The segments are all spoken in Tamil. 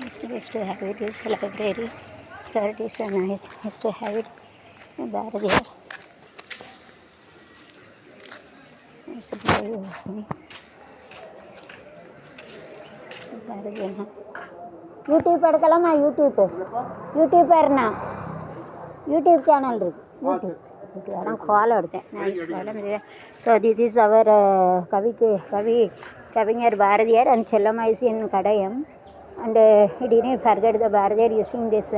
Nice to have it. It's a library. So it is so nice to have it. Bharatiyar. It's a very Bharatiyar. YouTube எடுக்கலாமா? யூடியூப் பேருண்ணா யூடியூப் சேனல் இருக்கு. யூடியூப் அதான் கால் எடுத்தேன். நைஸ். ஸோ திஸ் இஸ் அவர் கவிஞர் Bharathiyar and Chellamma is in Kadayam. And he didn't forget the Bharatiyar using this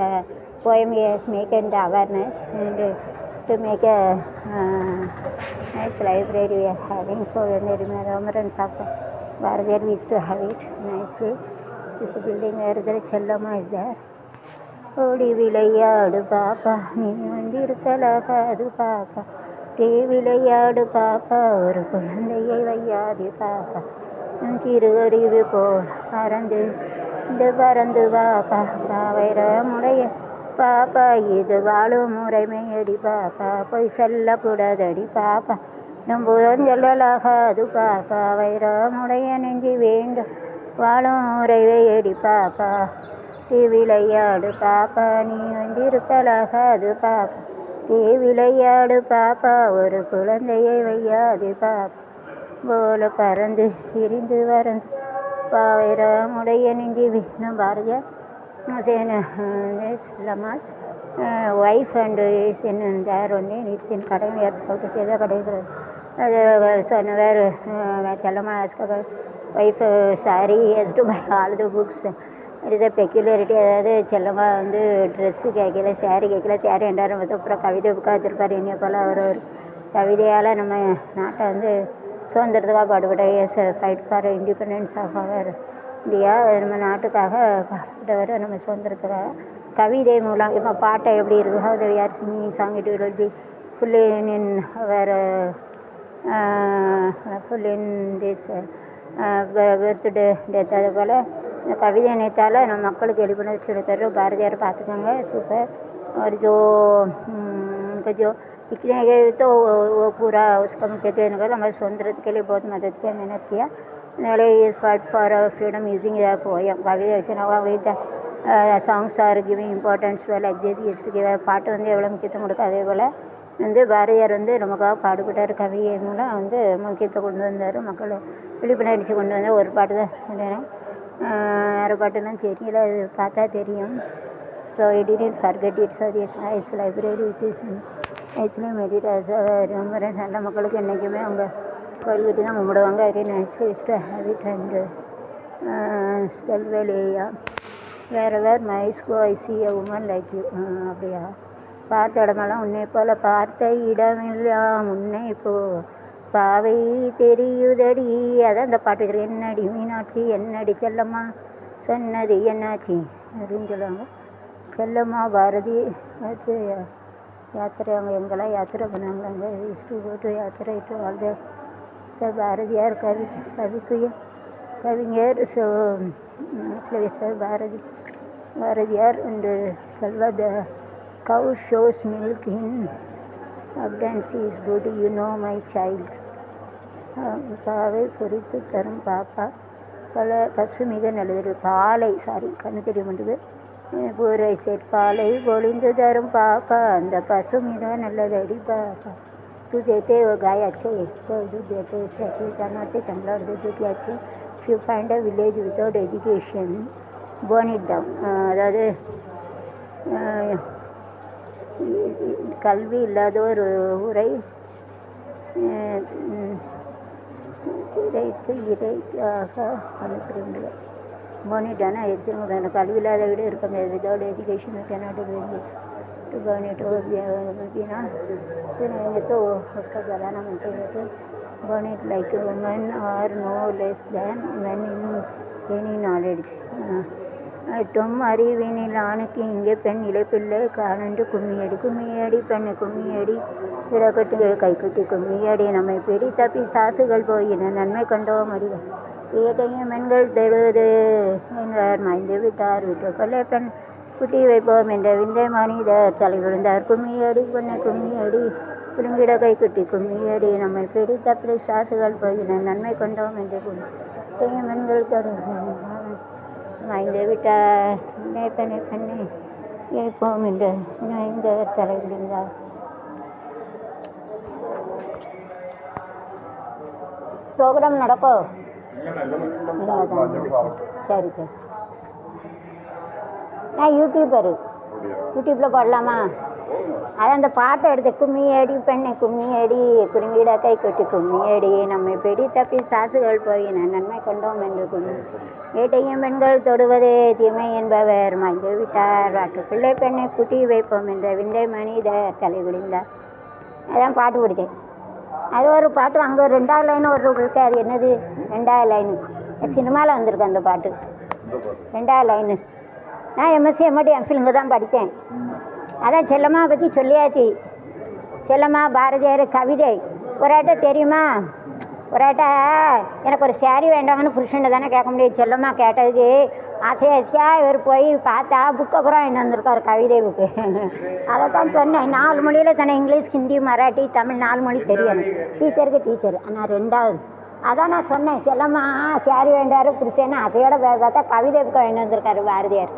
poem he has made an awareness and to make a nice library we are having. So when the remembrance of Bharatiyar we used to have it nicely. This building where the Chellamma is there. ஓடி விளையாடு பாப்பா நீ வந்திருக்கலாகாது பாப்பா தே விளையாடு பாப்பா ஒரு குழந்தையை வையாது பாப்பா சிறு அறிவு போல் பறந்து பாப்பா வைரமுடைய பாப்பா இது வாழும் முறைமையடி பாப்பா போய் சொல்லக்கூடாதடி பாப்பா நம்புறம் சொல்லலாகாது பாப்பா வைரமுடைய நெஞ்சி வேண்டும் வாழும் முறைவையடி பாப்பா தீ விளையாடு பாப்பா நீ வந்திருக்கலாகாது பாப்பா தீ விளையாடு பாப்பா ஒரு குழந்தையை வையாது பாப்பா போல பறந்து விரிந்து வரந்து பாவைரமுடைய நெஞ்சி Vishnu Bharathiyar wife and is in there only. It's in Kadam. We are about to say the Kadam. Son where Chellamma asked about wife saree. He has to buy all the books. It is a peculiarity. அதாவது செல்லம்மா வந்து ட்ரெஸ்ஸு கேட்கல, சேரீ எண்டாரம் வந்து அப்புறம் கவிதை புக்காக வச்சுருப்பார். என்னைய போல் அவர் ஒரு கவிதையால் நம்ம நாட்டை வந்து சுதந்திரத்துக்காக பாடுபட்ட fight for independence of our India. நம்ம நாட்டுக்காக பாடுபட்டவர். நம்ம சுதந்திரத்துக்காக கவிதை மூலம் இப்போ பாட்டை எப்படி இருக்குது, how the we are singing song it will be full in our full in this birthday death. அது போல் இந்த கவிதை இணைத்தால் நம்ம மக்களுக்கு எழுப்பினச்சு எடுத்தார் பாரதியார். பார்த்துக்கோங்க, சூப்பர். और जो लिखने गए तो वो पूरा उसका मुख्य हमारे स्वतंत्र के लिए बहुत मदद किया, मेहनत किया. Is fight for freedom using poem கவிதை வச்சு songs are giving importance like this use to பாட்டு வந்து எவ்வளோ முக்கியத்துவம் கொடுக்கும். அதே போல் வந்து பாரதியார் வந்து நமக்காக பாடுபட்டார். கவிதை மூலம் வந்து முக்கியத்துவம் கொண்டு வந்தார், மக்களை விழிப்புணர்ச்சி கொண்டு வந்தார். ஒரு பாட்டு தான் சொன்னேன், வேறு பாட்டுலாம் தெரியல, அது பார்த்தா தெரியும். So it didn't forget it. So this nice library which is actually மெடிட் ரொம்ப நல்ல மக்களுக்கு என்றைக்குமே அவங்க கோயில் வீட்டு தான் கும்பிடுவாங்க. Very nice is to have it. And செல்வேலியா where mice go I see a woman like you. அப்படியா? பார்த்த இடமெல்லாம் உன்னை போல் பார்த்த இடமெல்லாம் உன்னை போ பாவை தெரியுதடி. அதான் இந்த பாட்டு வச்சுருக்கேன். என்னடி மீனாட்சி என்னடி செல்லம்மா சொன்னது என்னாச்சு அப்படின்னு சொல்லுவாங்க. செல்லம்மா பாரதி யாத்திரை அவங்க எங்கெல்லாம் யாத்திரை பண்ணாங்க. அங்கே இஸ்டு போட்டு யாத்திரை டு ஆல் த பாரதியார் கவிஞர். So Bharathiyar and Selva the cow shows milk in abundance is good you know my child. பாவை குறித்து தரும் பாப்பா பல பசு மிக நல்லது. பாலை கண்ணு தெரிய மாட்டேது. பூரை பாலை பொழிந்து தரும் பாப்பா அந்த பசு மிக நல்லது அடி பாப்பா. तू देते वो गाय अच्छे दूध देते इससे अच्छे जानवर अच्छे चांगला और दूध देती अच्छे. If you find a village without education, burn it down. அதாவது கல்வி இல்லாத ஒரு ஊரை இறைக்காக அனுப்புகிறீங்க. போனிட்டானா எரிச்சிருங்க. கல்வி இல்லாத வீடு இருக்க முடியாது. Without education cannot to burn it அப்படின்னா तो उसका जलाना मिलते रहते. burn it like women are no less than men in any knowledge. எட்டும் அறிவினில் ஆணுக்கு இங்கே பெண் இழைப்பில்லை காணன்று கும்மியடி பெண்ணு கும்மியடி இடக்கட்டுகள் கைக்குட்டி கும்மியடி நம்மை பிடி தப்பி சாசுகள் போயின நன்மை கண்டோம் அடிகள் ஏட்டையும் பெண்கள் தெழுது என்பார் மாய்ந்து விட்டார் விட்டு கொள்ளை பெண் குட்டி வைப்போம் என்ற விந்தை மனிதர் தலை விழுந்தார் கும்மியடி பெண்ணு கும்மியடி குறுங்கிட கைக்குட்டி கும்மியடி நம்மை பிடி தப்பி சாசுகள் போயின நன்மை கொண்டோம் என்று பெண்கள் தொடர்பு மாய்ந்து விட்டார் நினைப்பனை பண்ணி கேட்போம் என்று நினைந்த தலைவிடுந்தார். ப்ரோக்ராம் நடக்கும். சரி சரி. நான் யூடியூபரு, யூடியூப்பில் போடலாமா? அதான் அந்த பாட்டை எடுத்து கும்மி அடி பெண்ணை கும்மி அடி குறுங்கிட கை கொட்டி கும்மி அடி நம்மை பெடி தப்பி சாசுகள் போயின நன்மை கொண்டோம் என்று கும்மி ஏட்டையும் பெண்கள் தொடுவதே தீமை என்பவர் மாய்ந்து விட்டார் வாட்டுக்குள்ளே பெண்ணை குட்டி வைப்போம் என்ற விந்தை மனித தலை விழுந்தார். அதான் பாட்டு பிடிச்சேன். அது ஒரு பாட்டு. அங்கே 2வது லைன் ஒரு இருக்கு. அது என்னது? 2வது லைனு சினிமாவில் வந்திருக்கு அந்த பாட்டு. 2வது லைனு. நான் எம்எஸ்சி எம்எடி எம்ஃபில் இங்கே தான் படித்தேன். அதான் செல்லம்மா பற்றி சொல்லியாச்சு. செல்லம்மா பாரதியார் கவிதை ஒரு ஆட்ட தெரியுமா? ஒரு ஆட்ட எனக்கு ஒரு சாரி வேண்டாங்கன்னு புருஷன்ட்ட தானே கேட்க முடியும். செல்லம்மா கேட்டதுக்கு ஆசையாக இவர் போய் பார்த்தா புக்கை அப்புறம் என்ன வந்திருக்காரு, கவிதை புக்கு. அதை தான் சொன்னேன். 4 மொழியில் தானே, இங்கிலீஷ், ஹிந்தி, மராட்டி, தமிழ் 4 மொழி தெரியும். டீச்சருக்கு டீச்சர். ஆனால் 2வது அதான் நான் சொன்னேன். செல்லம்மா சாரி வேண்டாரு புருஷன்னு ஆசையோட பார்த்தா கவிதை புக்கை என்ன வந்திருக்காரு பாரதியார்.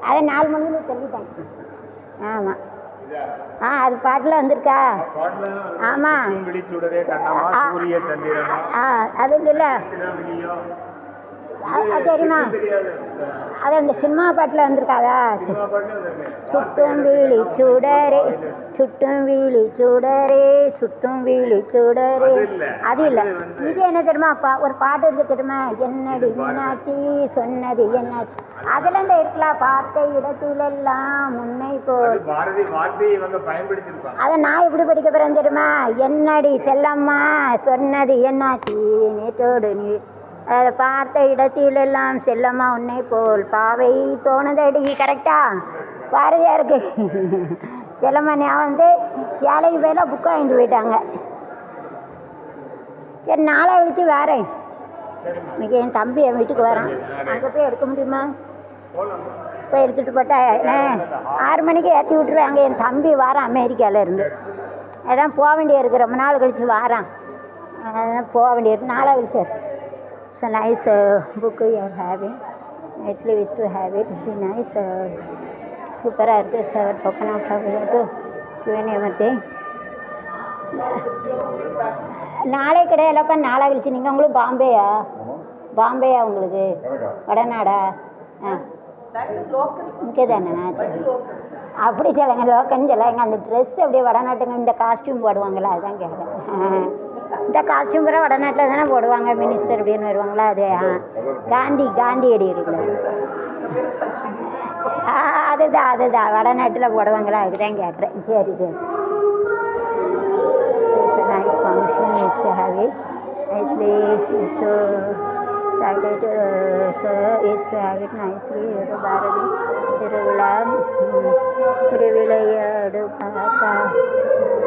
அதை 4 மொழியில் சொல்லிட்டேன். ஆமாம். அது பாட்டில் வந்திருக்கா? ஆமாம். அது இல்லை தெரியுமா? அது அந்த சினிமா பாட்டில் வந்திருக்காதா? சுட்டும் வீழி சூடரே சுட்டும் வீழி சூடரே சுட்டும் வீழி சூடரே. அது இல்லை. இது என்ன தெரியுமா? ஒரு பாட்டு இருக்கு தெரியுமா? என்னடி மீனாட்சி சொன்னது என்னாச்சு. அதுல இந்த இருக்கலாம் பார்த்த இடத்திலெல்லாம் முன்னை போல். அதை நான் எப்படி படிக்க போறேன் தெரியுமா? என்னடி செல்லம்மா சொன்னது என்னாச்சு நேற்றோடு நீ அதை பார்த்த இடத்திலெல்லாம் செல்லம்மா உன்னை போல் பாவை தோணுதடி. கரெக்டா? பாரதியாருக்கு செல்லம்மா ஞாபகம் சேலைக்கு போயில புக்கை வாங்கிட்டு போயிட்டாங்க. சரி, நாளை கழிச்சு வரேன். இன்னைக்கு என் தம்பி என் வீட்டுக்கு வரான். அங்கே போய் எடுக்க முடியுமா? போய் எடுத்துகிட்டு போட்டா 6 மணிக்கு ஏற்றி விட்டுருவாங்க. என் தம்பி வாரான் அமெரிக்காவில் இருந்து. அதான் போக வேண்டிய இருக்குது. ரொம்ப நாள் கழிச்சு வாரான். அதான் போக வேண்டியிருக்கு. நாளை கழிச்சு. It's a nice book you are having. Actually wish to have it. Very nice. சூப்பராக இருக்குது சார். பக்கனாக everything. நாளை கிடையாதுப்பா, நாளை கழிச்சு. நீங்கள் உங்களுக்கு பாம்பேயா? பாம்பேயா உங்களுக்கு? வடநாடா? இங்கே தானே? அப்படி சொல்லுங்க. லோக்கல்னு சொல்லுவாங்க. அந்த ட்ரெஸ் அப்படியே வடநாட்டுங்க. இந்த காஸ்டியூம் போடுவாங்களா? அதுதான் கேட்குறேன். இந்த காஸ்டியூம் கூட வடநாட்டில் தானே போடுவாங்க. மினிஸ்டர் அப்படின்னு வருவாங்களா? அது காந்தி அடி இருக்குல்ல, அதுதான் வடநாட்டில் போடுவாங்களா? அதுதான் கேட்குறேன். சரி சரி. Nice function is to have it. Actually is to start it. Is to have it nicely. Bharathi திருவிழா திருவிளையாடு பாப்பா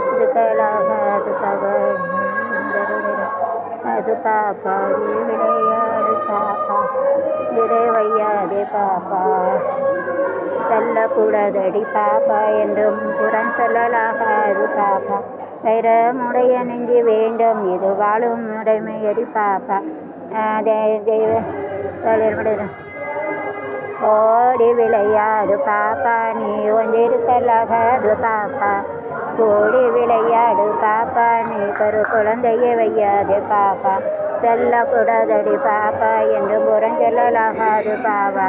திருக்கலாகாது பகல் அது பாப்பா விளையாடு பாப்பா விடை வையாது பாப்பா சொல்லக்கூடாதடி பாப்பா என்றும் புறம் சொல்லலாகாது பாப்பா வைரமுடைய நெஞ்சு வேண்டும் இது வாழும் உடைமையடி பாப்பா. ஓடி விளையாடு பாப்பா நீ ஒன்றிருக்கலாகாது பாப்பா ஓடி விளையாடு பாப்பா நீ கரு குழந்தையை வையாது பாப்பா சொல்லக்கூடாதடி பாப்பா என்று புறஞ்சொல்லலாகாது பாப்பா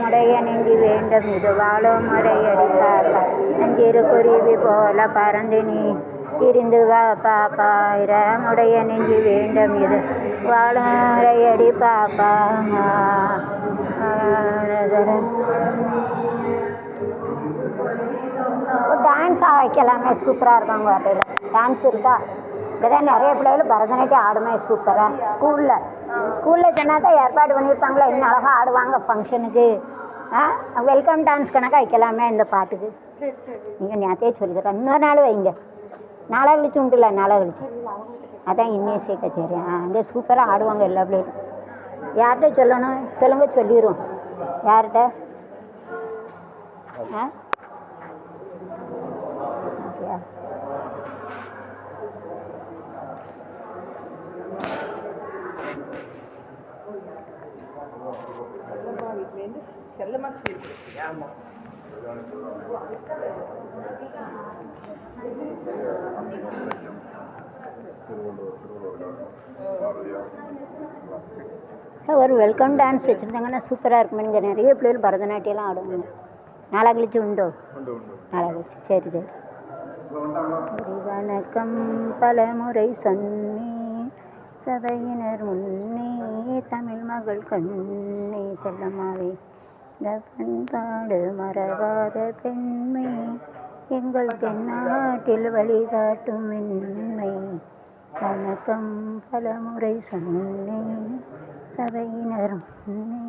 முடைய நெஞ்சு வேண்டும் இது வாழும் முறையடி பாப்பா நெஞ்சிரு குருவி போல பறந்து நீ இருந்து வா பாப்பா இரமுடைய நெஞ்சு வேண்டும் இது வாழும் முறையடி பாப்பா. டான்ஸ் வைக்கலாமே, சூப்பராக இருக்கும். உங்கள் வார்த்தையில் டான்ஸ் இருக்கா? இங்கே தான் நிறைய பிள்ளைகள் பரதநாட்டியம் ஆடுமே சூப்பராக. ஸ்கூலில் சொன்னால் தான் ஏற்பாடு பண்ணியிருப்பாங்களா, இன்னும் அழகாக ஆடுவாங்க ஃபங்க்ஷனுக்கு. வெல்கம் டான்ஸ் கணக்காக வைக்கலாமே இந்த பாட்டுக்கு. நீங்கள் நேரத்தையே சொல்லிக்கிறேன். இன்னொரு நாள் வைங்க. நாளை கழிச்சு உண்டுல, நாளை கழிச்சு. அதான் இன்னிசை கச்சேரி. அங்கே சூப்பராக ஆடுவாங்க எல்லா பிள்ளைகளும். யார்கிட்ட சொல்லணும் சொல்லுங்க, சொல்லிடுவோம். யார்கிட்ட? ஓகே. ஒரு வெல்கம் டான்ஸ் வச்சுருந்தாங்கன்னா சூப்பராக இருக்குமே. இங்கே நிறைய பிள்ளைகள் பரதநாட்டியம்லாம் ஆடுவாங்க. நாளா கழிச்சு உண்டோ? நாளா கழிச்சு. சரி சரி. வணக்கம் பல முறை சொன்னே சபையினர் முன்னே தமிழ் மகள் கண்ணே செல்லம்மாவே பண்பாடு மறவாத பெண்மை எங்கள் தென்னாட்டில் வழிகாட்டும் மென்மை. வணக்கம் பல முறை சொன்னேன் சபையினர் முன்னே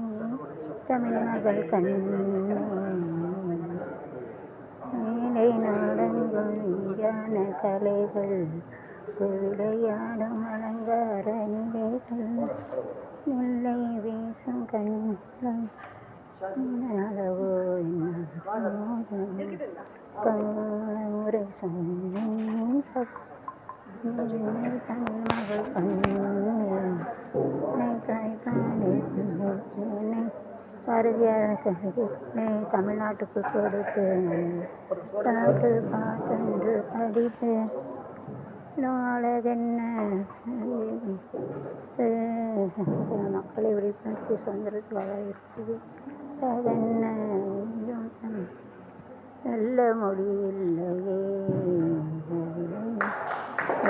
தமிழ் மகள் கண்ணே. மேலை நாடெங்கும் மெய்யான கலைகள் விளையாடும் அலங்கார நிலைகள் முல்லை வீசும் கண்கள் அளவோ முறை சொன்னேன் தமிழ் மகள் கண்ணே. பாரதியார் கவிதை தமிழ்நாட்டுக்கு கொடுத்து பாட்டு பாட்டென்று படித்து நாளதென்ன மக்களை விழிப்புணர்ச்சி சுதந்திரத்துக்காக இருக்குது. அதென்ன நல்ல மொழி இல்லையே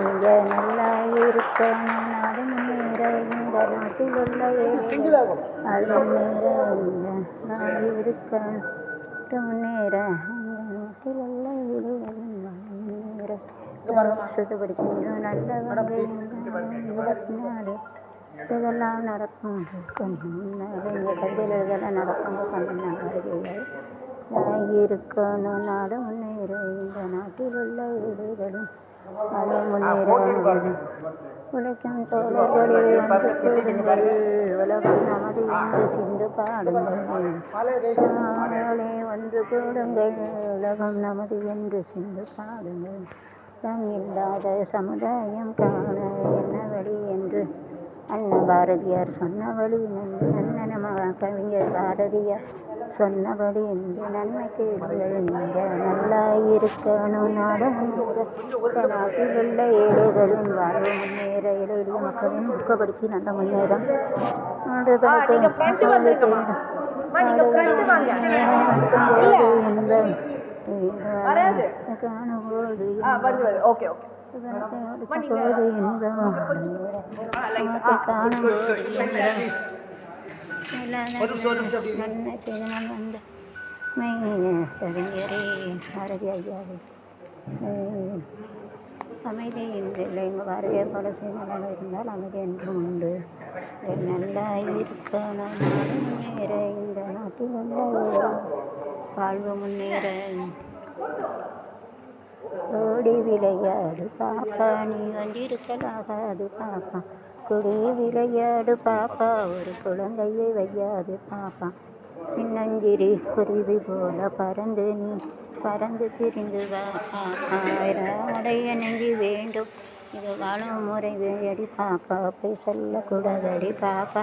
இங்கே நல்லா இருக்க நாடு முன்னேற இந்த நாட்டில் உள்ள அது முன்னேற இருக்க முன்னேற இந்த நாட்டில் உள்ள முன்னேற சுத்தப்படுத்தி நல்லவங்க 24 இதெல்லாம் நடக்கும். கொஞ்சம் முன்னாடி இந்த கவிதையில் இதெல்லாம் நடக்கும். கொஞ்சம் நாள் இருக்கணும் நாடு முன்னேற இந்த நாட்டில் உள்ள வீடுகளும் அது முன்னேற உழைக்கும் தோழர்களே வந்து கூடுங்கள் உலகம் நமது என்று சிந்து பாடுங்கள். ஒன்று கூடுங்கள் உலகம் நமது என்று சிந்து பாடுங்கள். இல்லாத சமுதாயம் காண என்ன வழி என்று அண்ணா பாரதியார் சொன்ன வழி அண்ணன் கவிஞர் பாரதியார் சொன்னபடி இந்த நன்மை கேளுங்கள். நீங்க நல்லா இருக்கணும் நாடு முன்னேற நாட்டில் உள்ள ஏழைகளின் வாழ்வு முன்னேற எளிய மக்களின் ஊக்கப்படுத்தி நல்ல முன்னேறம் நாடு காணும்போது நன்மை செய்தனால் வந்த கவிஞரே பாரதி ஐயாவே அமைதி இல்லை. எங்கள் பாரதியார் பல செய்தனால் இருந்தால் அமைதி என்றும் உண்டு. நல்லா இருக்கணும் முன்னேற இந்த நாட்டில் உள்ள வாழ்வு முன்னேற ஓடி விளையாடு பாப்பா நீ வந்திருக்கலாகாது பாப்பா கொடி விளையாடு பாப்பா ஒரு குழந்தையை வையாது பாப்பா சின்னஞ்சிறு குருவி போல பறந்து நீ பறந்து திரிந்து வா பாப்பா ஆடைய நெஞ்சு வேண்டும் இது வாழும் முறை வேடி பாப்பா போய் சொல்லக்கூடாதடி பாப்பா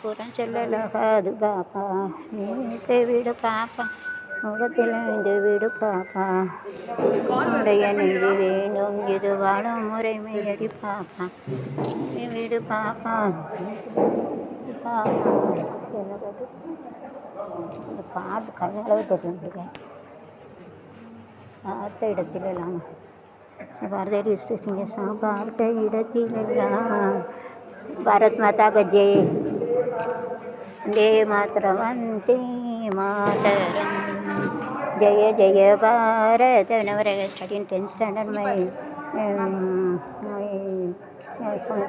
புறம் சொல்லலாகாது பாப்பா நீ விடு பாப்பா முகத்தில் இந்த வீடு பாப்பா உடைய நெஞ்சு வேண்டும் இது வாழும் முறை மேடி பாப்பா வீடு பாப்பா பாப்பா என்ன பாட்டு இந்த பாட்டு கண்ணளவு தெரிஞ்சுக்கேன். பார்த்த இடத்திலெல்லாம் பாரதிய ரிஜிஸ்ட்ரேஷன் பார்த்த இடத்திலெல்லாம் பாரத் மாதா का जय वंदे मातरम वंदे मातरम जय जय Bharat. Whenever I study in 10th standard, my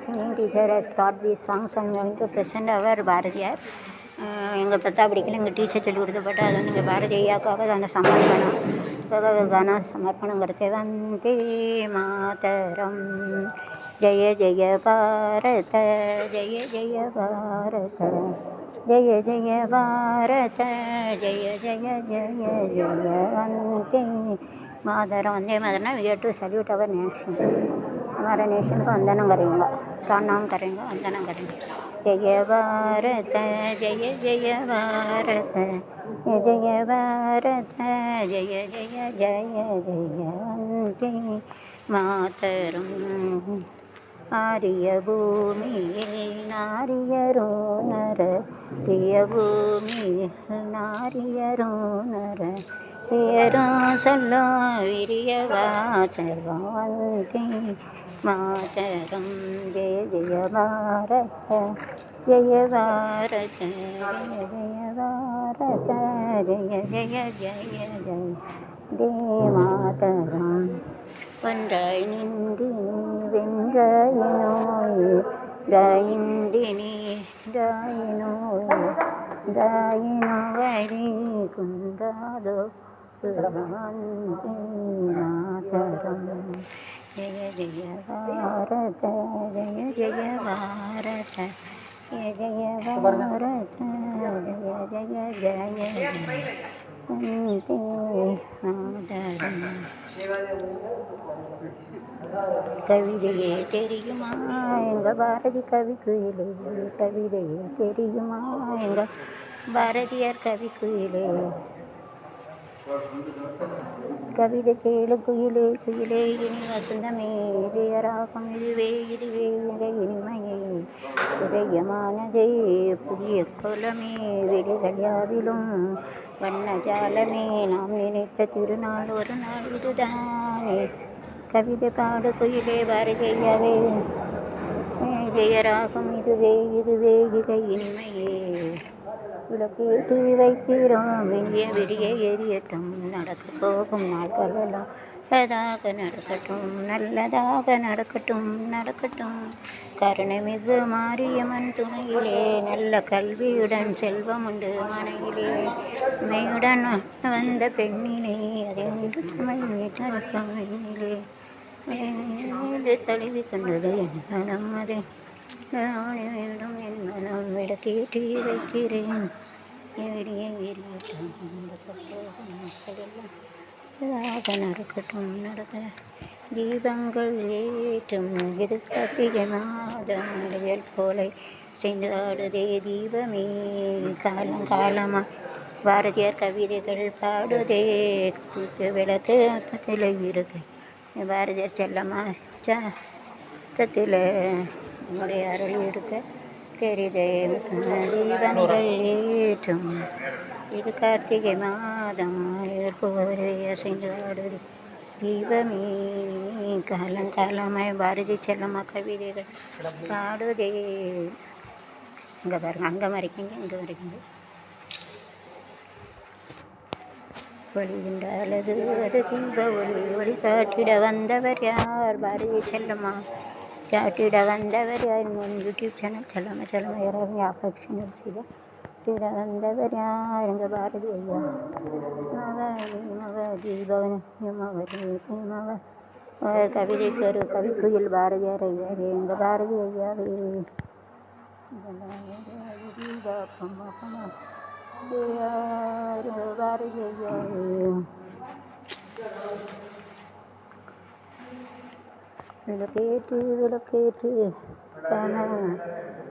singing teacher has taught these songs. I am going to present our Bharathiyar. எங்கள் பத்தா படிக்கல எங்கள் டீச்சர் சொல்லி கொடுத்தப்பட்ட அது வந்து எங்கள் பாரதி ஐயாக்காக அந்த சமர்ப்பணம் கான சமர்ப்பணங்கிறது வந்தே மாதரம் ஜெய ஜெய பாரத ஜெய ஜெய பாரத ஜெய ஜெய பாரத ஜெய ஜெய ஜெய ஜெய Vande Mataram. Vande Mataram we have to salute our nation. हमारे नेशन को वंदना करेंगे, प्रणाम करेंगे, वंदना करेंगे. ஜெய பாரத ஜெய ஜெய பாரத ஜெய பாரத ஜெய ஜெய ஜய ஜய வந்தே மாதரம். ஆரிய பூமியில் நாரியரோ நர பிரிய பூமியில் நாரியரோ நர பேரோ சொல்லோ விரிய வாசகம் வந்தே மாதரம். ஜெய ஜெய பாரத ஜெய பாரத ஜெய ஜெய பாரத ஜெய ஜெய ஜய ஜய தே மாதரம். ஒன்றாய் நின்று வென்றாயினோய் ராயின்றினி ராயினோய் ராயினோ வழி குன்றாதோ மாதரம். ஜெய ஜெய பாரத ஜெய ஜெய பாரத ஜெய ஜெய பாரத ஜெய ஜெய ஜய வந்தே மாதரம். கவிதையே தெரியுமா எங்க பாரதி கவிக்குயிலே, கவிதையே தெரியுமா எங்க பாரதியார் கவிக்குயிலே. கவிதை கேளு குயிலே குயிலே இனி வசந்தமே இதயராகம் இதுவே இதுவே என்ற இனிமையே இதயமானதே புதிய கோலமே வெளிகள் யாவிலும் வண்ணஜாலமே நாம் நினைத்த திருநாள் ஒரு நாள் இதுதானே. கவிதை பாடு குயிலே பாரதியாவே இதயராகம் இதுவே இதுவே இதை இனிமையே விளக்கேற்றி வைக்கிறோம் விடிய விடிய எரியட்டும் நடக்க போகும் நாட்களெல்லாம் நல்லதாக நடக்கட்டும் நல்லதாக நடக்கட்டும் நடக்கட்டும். கருணைமிகு மாரியம்மன் துணையிலே நல்ல கல்வியுடன் செல்வம் உண்டு மனையிலே துணையுடன் வந்த பெண்ணிலே அதை ஒன்று சுமை நடக்கும் எண்ணிலே தழுவி கொண்டது என் மனம் அதை நானும் என் மனம் விளக்கேற்றி வைக்கிறேன் விடிய எரியட்டும் நல்லதாக நடக்கட்டும் நடக்க. தீபங்கள் ஏற்றும் இது கார்த்திகை மாதம் நிழல் போலை சென்றாடுதே தீபமே காலம் காலமா பாரதியார் கவிதைகள் பாடுதே விளக்கு அத்தத்தில் இருக்கு பாரதியார் செல்லம்மா சத்தத்தில் நம்முடைய அருள் இருக்க தெரிதே. தீபங்கள் ஏற்றும் இது கார்த்திகை மாதம் போர்வைய சென்றாடுது தீபமே காலம் காலமாய் பாரதி செல்லம்மா கவிதைகள் பாடுதே. இங்கே பாருங்க அங்கே மறைக்குங்க இங்கே மறைக்குங்க ஒளிகின்றாலது அது தீப ஒளி ஒளி காட்டிட வந்தவர் யார் பாரதி செல்லம்மா காட்டிட வந்தவர் யார். யூடியூப் சேனல் செல்லம்மா செல்லம்மா யாராவது ஆஃபெக்ஷன் செய்த காட்டிட வந்தவர் யார் எங்கள் பாரதி ஐயா மவ தீபவன் கவிதைக்கு ஒரு கவிக்குயில் பாரதியார் ஐயாவே எங்கள் பாரதி ஐயாவே பாரதி ஐயாவே. விளக்கேற்று விளக்கேற்று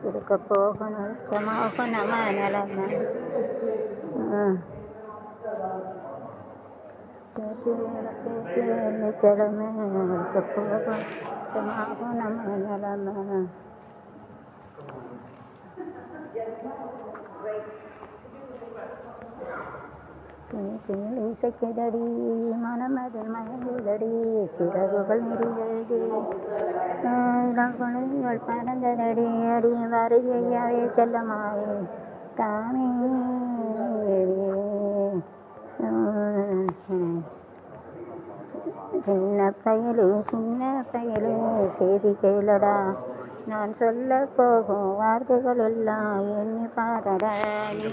இருக்க போகணும் சமாக நம நலம விளக்கேற்று கிழமை இருக்க போகணும் சமாக நம நலம. இசைக்குதடி மனமதில் மயங்குதடி சிறகுகள் நெறியது குழந்தைகள் பறந்ததடி அடி பாரதி ஐயாவே செல்லமாவே தாமே சின்ன பயலே செய்தி கேளடா நான் சொல்ல போகும் வார்த்தைகள் எல்லாம் எண்ணி பாரடா நீ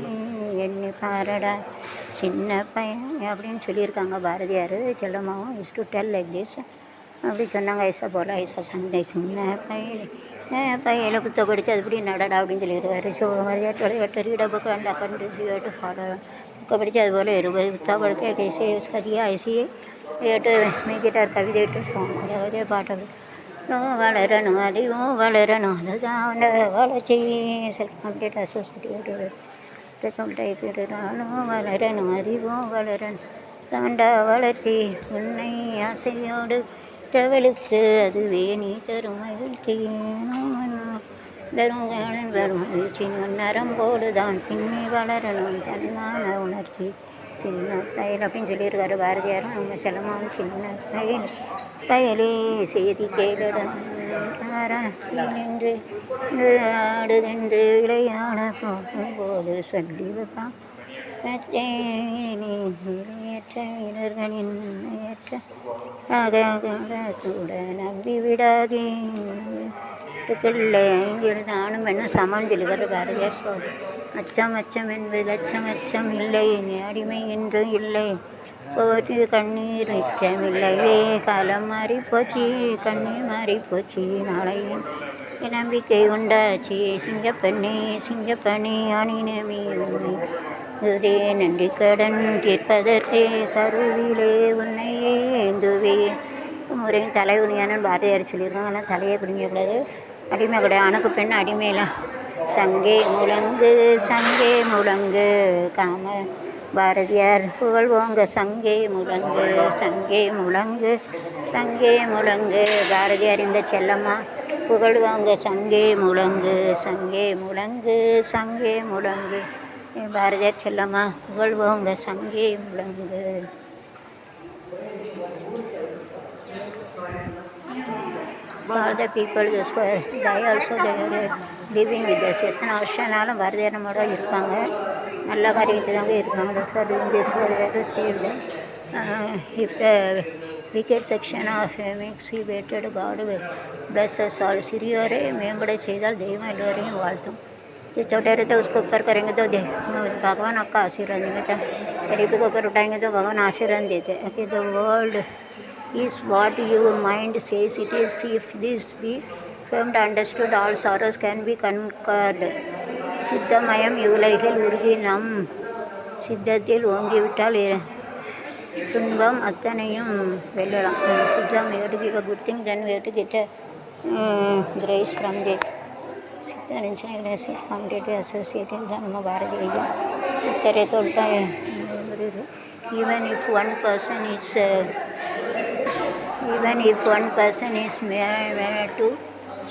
எண்ணி பாரடா சின்ன பையன் அப்படின்னு சொல்லியிருக்காங்க பாரதியார். செல்லம்மாவும் is to tell like this அப்படி சொன்னாங்க. ஐசா போல் ஐசா சண்டை சின்ன பையில புத்த படித்து அது இப்படி நடடா அப்படின்னு சொல்லிடுவார். ஸோ மரியாதை read book and account to follow புக்கை படித்து அதுபோல் இருபது புத்தா படுக்க கைசே சரியா ஐசியே ஏட்டு மேய்கிட்டார் கவிதை டு சாங் அதாவது பாட்டு வளரணும் அறிவும் வளரணும் அதுதான் வளர்ச்சி செல்ஃப் கம்ப்ளீட் அசோசியேட் சொல்லிட்டாலும் வளரணும் அறிவும் வளரணும் தாண்டா வளர்ச்சி உன்னை ஆசையோடு தவளுக்கு அதுவே நீ தரும் மகிழ்ச்சி பெருங்காலன் வரும் மகிழ்ச்சி நரம்போடு தான் பின்னி வளரணும் தன்மான உணர்ச்சி சின்ன பயல் அப்படின்னு சொல்லியிருக்காரு பாரதியாரும். நம்ம செல்லமாவும் சின்ன பயலே செய்தி கேளுடன் நின்று ஆடுதென்று விளையாட போகும்போது சொல்லிவதான் நிலையற்ற வீரர்களின் நிலையற்ற கூட நம்பி விடாதே தானும் என்ன சமம் சொல்லுகிற பாரதியார் சொல். அச்சம் அச்சம் என்பது லட்சம் அச்சம் இல்லை அடிமை என்றும் இல்லை போச்சு கண்ணீர் மிச்சமில்லையே காலம் மாறி போச்சு கண்ணீர் மாறி போச்சு நாளையின் நம்பிக்கை உண்டாச்சு சிங்கப்பண்ணி அணிநமி உண்மை ஒரே நன்றி கடன் தீர்ப்பதற்கே கருவிலே உன்னையே ஏந்துவே முறையும் தலை குனியானு பாரதியார் சொல்லியிருக்காங்க. ஆனால் தலையை குனியக்கூடாது. அடிமை கிடையாது. ஆணுக்கு பெண் அடிமையெல்லாம் சங்கே முழங்கு காம பாரதியார் புகழ்வோங்க சங்கே முழங்கு பாரதியார் இந்த செல்லம்மா புகழ்வாங்க சங்கே முழங்கு பாரதியார் செல்லம்மா புகழ்வோங்க சங்கே முழங்கு. All the people just were die also they were living with us. எத்தனை வருஷம்னாலும் பாரதியார் நம்மளோட இருப்பாங்க. நல்ல காரியத்தை தாங்க இருப்பாங்க. Those were doing this for to save them. If the wicked section of makes he waited God will bless us all. சிறியோரை மேம்பட செய்தால் தெய்வம் எல்லோரையும் வாழ்த்தும். छोटे रहते उसको ऊपर करेंगे तो भगवान आपका आशीर्वाद देंगे. गरीबी को ऊपर उठाएंगे तो भगवान आशीर्वाद देते. Okay, the world is what your mind says it is. If this be firmly understood, all sorrows can be conquered. சித்தமயம் இவ்வுலகில் உறுதி நம் சித்தத்தில் ஓங்கிவிட்டால் துன்பம் அத்தனையும் வெல்லலாம். சித்தம் we have to give a good thing, then we have to get a grace from this. சித்தம் செல்ஃப் கம்ப்ளீட் அசோசியேட்டட் தான் நம்ம பாரதி ஐயா உத்தரே தொட்டா வருது. Even if one person is made to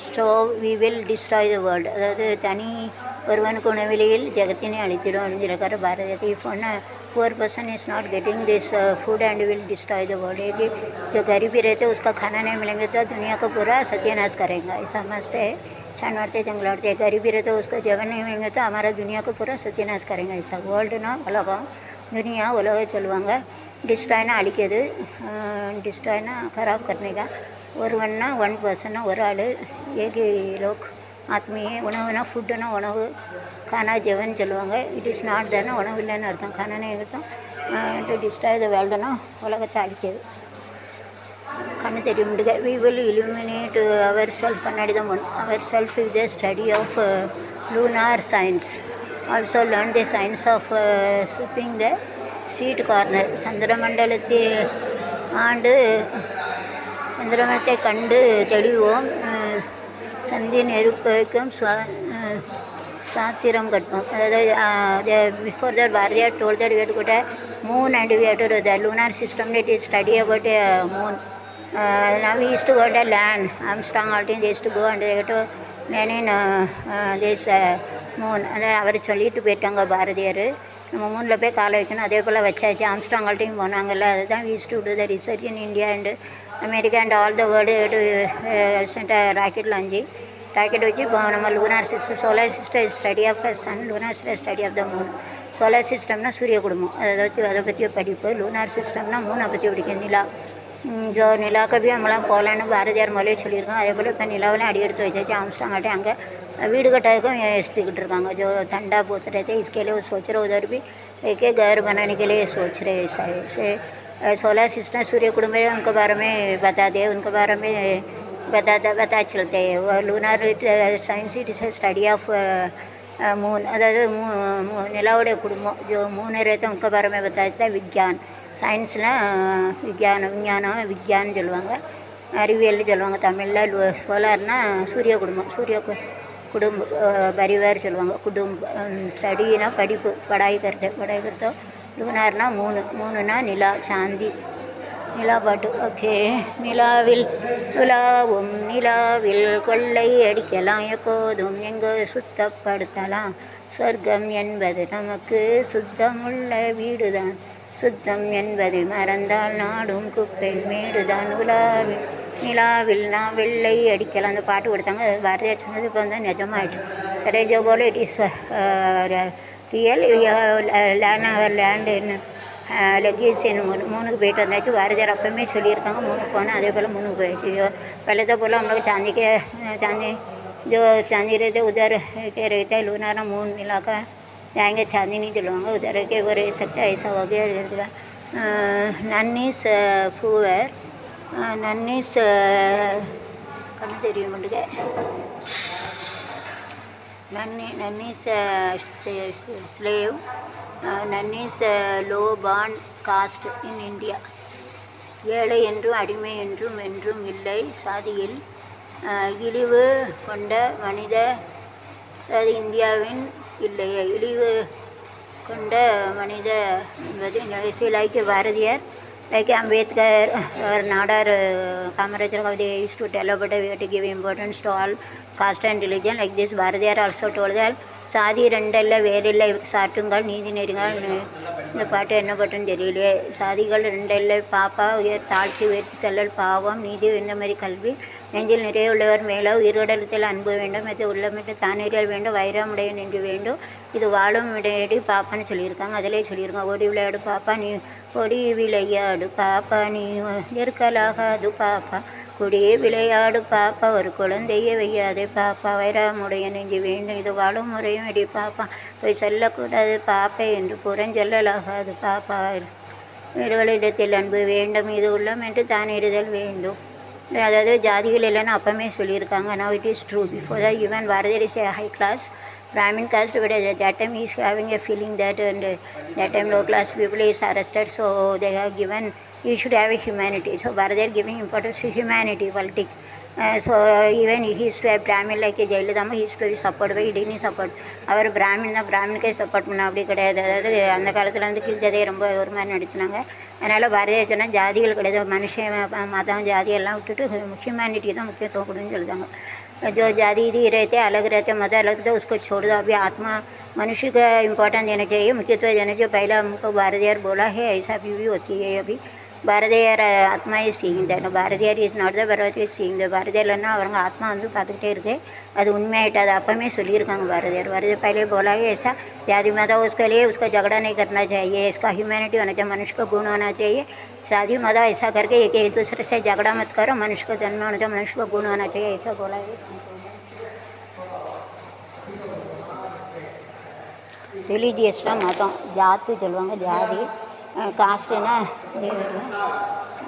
starve, we will destroy the world. அதாவது தனி ஒருவனுக்கு உணவிலையில் ஜெகத்தினை அழித்திடும் அப்படிங்கிற Bharathi. If one poor person is not getting this food and will destroy the world. जो गरीबी रहते उसका खाना नहीं मिलेंगे तो दुनिया को पूरा सत्यानाश करेगा. ऐसा समझते हैं. छान मारते जंगल लड़ते. गरीबी रहते उसको जगह नहीं मिलेंगे तो हमारा दुनिया को पूरा सत्यानाश करेंगे. ऐसा वर्ल्ड ना उलகம் दुनिया उलग சொல்லுவாங்க. डिस्ट्रॉयना அழிக்கிறது. डिस्ट्रॉयना खराब करने का. ஒருவன்னா ஒன் பர்சன்னா ஒரு ஆள். ஏகி லோக் ஆத்மீய உணவுனா ஃபுட்டுனா உணவு கானா ஜெவன் சொல்லுவாங்க. இட் இஸ் நாட் தர்னா உணவு இல்லைன்னு அர்த்தம். கானானே அர்த்தம். டு டிஸ்ட்ராய் த வேர்ல்டுனா உலகத்தை அழிக்கிறது. கண்ணு தெரிய முடியுங்க. வி வில் illuminate ourselves கண்ணாடி தான் one ourselves with the study of lunar science. Also learn the science of sweeping the street corner. சந்திரமண்டலத்தை கண்டு தெளிவோம். சந்தி நெருப்பைக்கும் சாத்திரம் கட்டும். அதாவது before that Bharathiyar told that we had to go to moon and we had to do the lunar system. That is study about moon. Now we used to go to land. Armstrong Aldrin they used to go and they had to man in this moon. அவர் சொல்லிட்டு போயிட்டாங்க பாரதியார். நம்ம மூணில் போய் காலை வைக்கணும். அதே போல் வச்சாச்சு. ஆம்ஸ்ட்ராங் ஆல்ட்ரிங் போனாங்கல்ல. அதுதான் we used to do the research in India and America and all the world to send a rocket launch. Rocket வச்சு இப்போ நம்ம lunar system solar system study of sun. Lunar system study of the moon. Solar சிஸ்டம்னா சூரிய குடும்பம். அதை பற்றிய படிப்பு. லூனார் சிஸ்டம்னா மூணை பற்றி படிக்கும். நிலா ஜோ நிலாவுக்கு போய் நம்மளாம் போகலான்னு பாரதியார் முதலே சொல்லியிருக்கோம். அதே போல் இப்போ நிலாவிலையும் அடி எடுத்து வச்சாச்சு. ஆம்ஸ்ட்ராங்காட்டே அங்கே வீடு கட்டாதுக்கும் யோசித்துக்கிட்டு இருக்காங்க. जो ठंडा पूछ रहे थे इसके लिए वो सोच रहे उधर भी एक घर बनाने के लिए सोच रहे. ऐसे सोलर सिस्टम सूर्य कुटुंब उनके बारे में बता दे. उनके बारे में पता चलते हैं. वो lunar science it is study of moon. अதாவது நிலாவுடைய குடும்பம் जो மூணு रहते उनके बारे में बताया. विज्ञान साइंसனா விஞ்ஞானம் சொல்லுவாங்க. அறிவியல்னு சொல்லுவாங்க தமிழில். சோலார்னா சூரிய குடும்பம், குடும்ப பரிவார் சொல்லுவாங்க. ஸ்டடினா படிப்பு, படாய் கருத்தோ. லூனார்னா மூணுனா நிலா, சாந்தி. நிலா பாட்டு. ஓகே. நிலாவில் கொள்ளை அடிக்கலாம், எப்போதும் எங்கோ சுத்தப்படுத்தலாம். சொர்க்கம் என்பது நமக்கு சுத்தமுள்ள வீடுதான், சுத்தம் என்பது மறந்தால் நாடும் குப்பை மேடுதான். நிலாவில் நான் வெள்ளை அடிக்கலாம். அந்த பாட்டு கொடுத்தாங்க, பாரதியார் சொன்னது இப்போ வந்து நிஜமாயிட்டு. ரேஜோ போல் இட் இஸ் ரியல். லேண்டு லெகேசின்னு 3க்கு போயிட்டு வந்தாச்சு. பாரதியார் அப்பவுமே சொல்லியிருக்காங்க 3க்கு போனால், அதே போல் 3க்கு போயிடுச்சு. पहले போல் நம்மளுக்கு जो चांदी रहते उधर के रहता है लूनारा मून मिला का जाएंगे चांदी नहीं चलवाऊँगा उधर के वो रह सकता है, ऐसा हो गया. नन्नीस पूवर नन्नीस कण தெரியும் मुझे. नन्नीस slave, नन्नीस low born caste in India. ஏழை என்றும் அடிமை என்றும் இல்லை. சாதியில் இழிவு கொண்ட மனித, அதாவது இந்தியாவின் இல்லையே இழிவு கொண்ட மனித என்பது like Bharathiyar, like Ambedkar or Nadar, Kamaraj, they used to tell about we have to give importance to all caste and religion. Like this, Bharadiyar also told that சாதி ரெண்டல்ல வேறில்லை சாட்டுங்கள் நீதி நெறிகள். இந்த பாட்டு என்ன பாட்டுன்னு தெரியலையே. சாதிகள் ரெண்டல்ல, பாப்பா தாழ்ச்சி உயர்ச்சி செல்லல் பாவம், நீதி இந்த மாதிரி கல்வி, நெஞ்சில் நிறைய உள்ளவர் மேலே, உயிரோடலத்தில் அன்பு வேண்டும், இது உள்ளமிட்டு தானேறியல் வேண்டும், வைரமுடைய நின்று வேண்டும், இது வாழும் விடையடி பாப்பான்னு சொல்லியிருக்காங்க. அதிலே சொல்லியிருக்காங்க, ஓடி விளையாடு பாப்பா நீ ஓடி விளையாடு பாப்பா நீ இருக்கலாகாது பாப்பா, குடியே விளையாடு பாப்பா ஒரு குழந்தையே வையாதே பாப்பா, வைரமுடைய நெஞ்சு வேண்டும், இது வாழும் முறையும் இடி பாப்பா, போய் செல்லக்கூடாது பாப்பா என்று புறஞ்சொல்லலாகாது பாப்பா, இருவளிடத்தில் அன்பு வேண்டும், இது உள்ளம் என்று தானிடுதல் வேண்டும். அதாவது ஜாதிகள் இல்லைன்னு அப்பமே சொல்லியிருக்காங்க. now it is true. before that even Bharadiyar is a high class Brahmin caste, but at that time he is having a feeling that and that time low class people is arrested, so they have given you should have a humanity. So Bharadiyar giving importance to humanity, politics. So even he is to a Brahmin like a Jayalalitha, he is to be supported by, he didn't support. அவர் பிராமின் தான், பிராமினுக்கே சப்போர்ட் பண்ண அப்படி கிடையாது. அதாவது அந்த காலத்தில் வந்து கிழிச்சதே ரொம்ப ஒரு மாதிரி நடத்தினாங்க. அதனால் பாரதியார் சொன்னால் ஜாதிகள் கிடையாது, மனுஷன் மதம் ஜாதி எல்லாம் விட்டுட்டு ஹியூமனிட்டி தான் முக்கியத்துவம் கொடுன்னு சொல்லுதாங்க. जो जाति इधर रहते अलग रहते, मत अलग रहते, उसको छोड़ दो. अभी आत्मा मनुष्य का इम्पोर्टेंस देना चाहिए, मुख्यत्व देना चाहिए. पहला हमको भारतीयार बोला है, ऐसा भी होती है. अभी பாரதியார் ஆத்மா is seeing the Bharathiyar is not the பரவதி இஸ் சீயிங் த பாரதியார் இல்லைன்னா அவங்க ஆத்மா வந்து பார்த்துக்கிட்டே இருக்கு, அது உண்மையாயிட்டு. அது அப்போமே சொல்லியிருக்காங்க பாரதியார். पहले बोला है ऐसा, जाति मत उसके लिए उसका झगड़ा नहीं करना चाहिए, इसका ह्यूमैनिटी होना चाहिए, मनुष्य को गुण होना चाहिए. शादी मदा ऐसा करके एक दूसरे से झगड़ा मत करो, मनुष्य को जन्म होना चाहिए, मनुष्य को गुण होना चाहिए, ऐसा बोला है. ரிலீஜியஸ்டாக மதம், ஜாத்து சொல்லுவாங்க, ஜாதி. காஸ்ட்டுன்னா